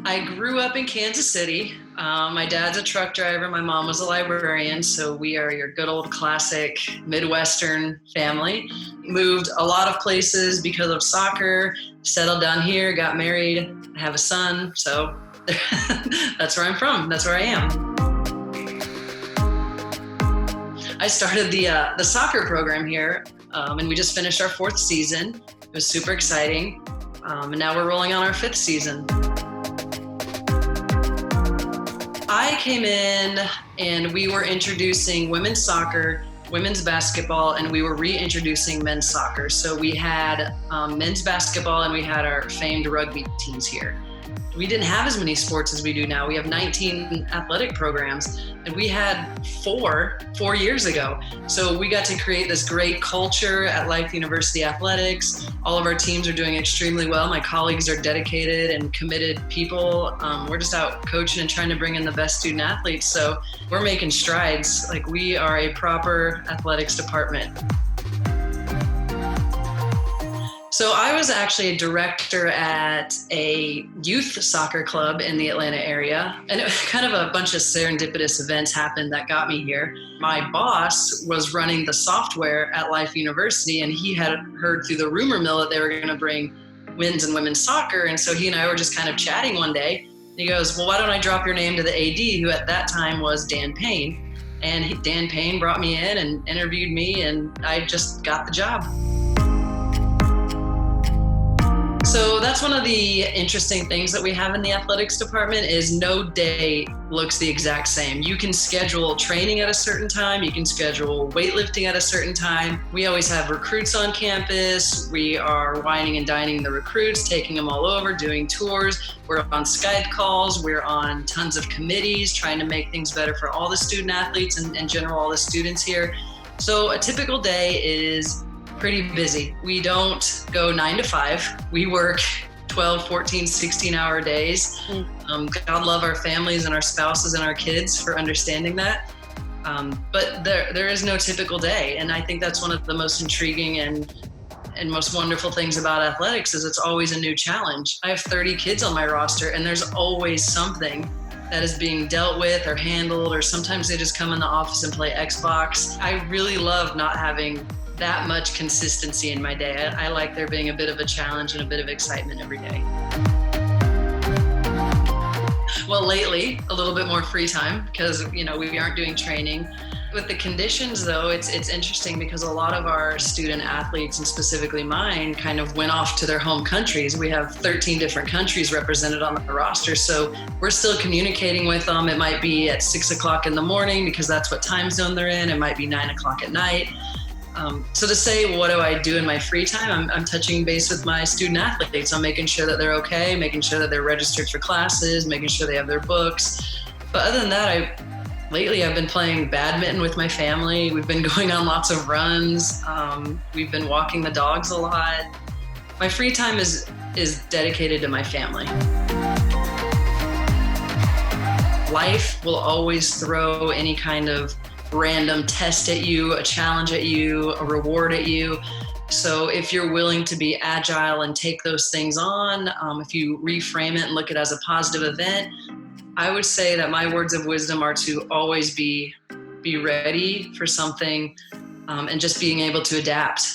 I grew up in Kansas City. My dad's a truck driver. My mom was a librarian. So we are your good old classic Midwestern family. Moved a lot of places because of soccer, settled down here, got married, have a son. So that's where I'm from. That's where I am. I started the soccer program here, and we just finished our 4th season. It was super exciting. And now we're rolling on our 5th season. I came in and we were introducing women's soccer, women's basketball, and we were reintroducing men's soccer. So we had men's basketball and we had our famed rugby teams here. We didn't have as many sports as we do now. We have 19 athletic programs, and we had 4 years ago. So we got to create this great culture at Life University Athletics. All of our teams are doing extremely well. My colleagues are dedicated and committed people. We're just out coaching and trying to bring in the best student athletes. So we're making strides. Like, we are a proper athletics department. So I was actually a director at a youth soccer club in the Atlanta area, and it was kind of a bunch of serendipitous events happened that got me here. My boss was running the software at Life University, and he had heard through the rumor mill that they were going to bring men's and women's soccer, and so he and I were just kind of chatting one day. And he goes, "Well, why don't I drop your name to the AD, who at that time was Dan Payne?" And Dan Payne brought me in and interviewed me, and I just got the job. So that's one of the interesting things that we have in the athletics department is no day looks the exact same. You can schedule training at a certain time. You can schedule weightlifting at a certain time. We always have recruits on campus. We are wining and dining the recruits, taking them all over, doing tours. We're on Skype calls. We're on tons of committees, trying to make things better for all the student athletes and in general, all the students here. So a typical day is pretty busy. We don't go 9 to 5. We work 12, 14, 16-hour days. God love our families and our spouses and our kids for understanding that. But there is no typical day. And I think that's one of the most intriguing and most wonderful things about athletics is it's always a new challenge. I have 30 kids on my roster, and there's always something that is being dealt with or handled, or sometimes they just come in the office and play Xbox. I really love not having that much consistency in my day. I like there being a bit of a challenge and a bit of excitement every day. Well, lately, a little bit more free time because, we aren't doing training. With the conditions, though, it's interesting because a lot of our student athletes, and specifically mine, kind of went off to their home countries. We have 13 different countries represented on the roster, so we're still communicating with them. It might be at 6 o'clock in the morning because that's what time zone they're in. It might be 9 o'clock at night. So to say, what do I do in my free time? I'm touching base with my student athletes. I'm making sure that they're okay, making sure that they're registered for classes, making sure they have their books. But other than that, lately I've been playing badminton with my family. We've been going on lots of runs. We've been walking the dogs a lot. My free time is dedicated to my family. Life will always throw any kind of random test at you, a challenge at you, a reward at you. So if you're willing to be agile and take those things on, if you reframe it and look at it as a positive event, I would say that my words of wisdom are to always be ready for something and just being able to adapt.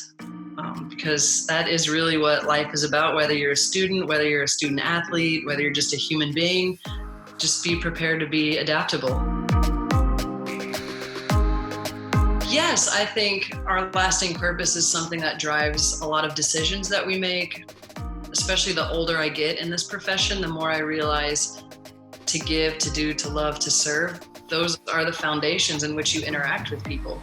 Because that is really what life is about, whether you're a student, whether you're a student athlete, whether you're just a human being, just be prepared to be adaptable. Yes, I think our lasting purpose is something that drives a lot of decisions that we make, especially the older I get in this profession, the more I realize to give, to do, to love, to serve. Those are the foundations in which you interact with people.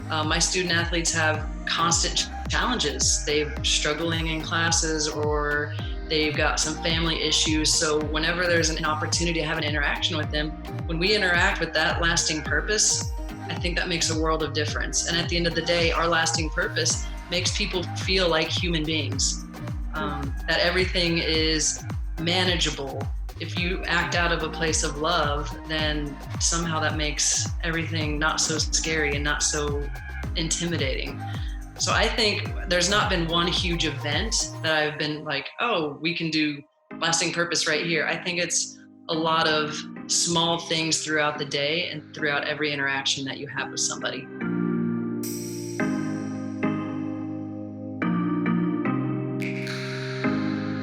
My student athletes have constant challenges. They're struggling in classes or they've got some family issues. So whenever there's an opportunity to have an interaction with them, when we interact with that lasting purpose, I think that makes a world of difference. And at the end of the day, our lasting purpose makes people feel like human beings, that everything is manageable. If you act out of a place of love, then somehow that makes everything not so scary and not so intimidating. So I think there's not been one huge event that I've been like, oh, we can do lasting purpose right here. I think it's a lot of small things throughout the day and throughout every interaction that you have with somebody.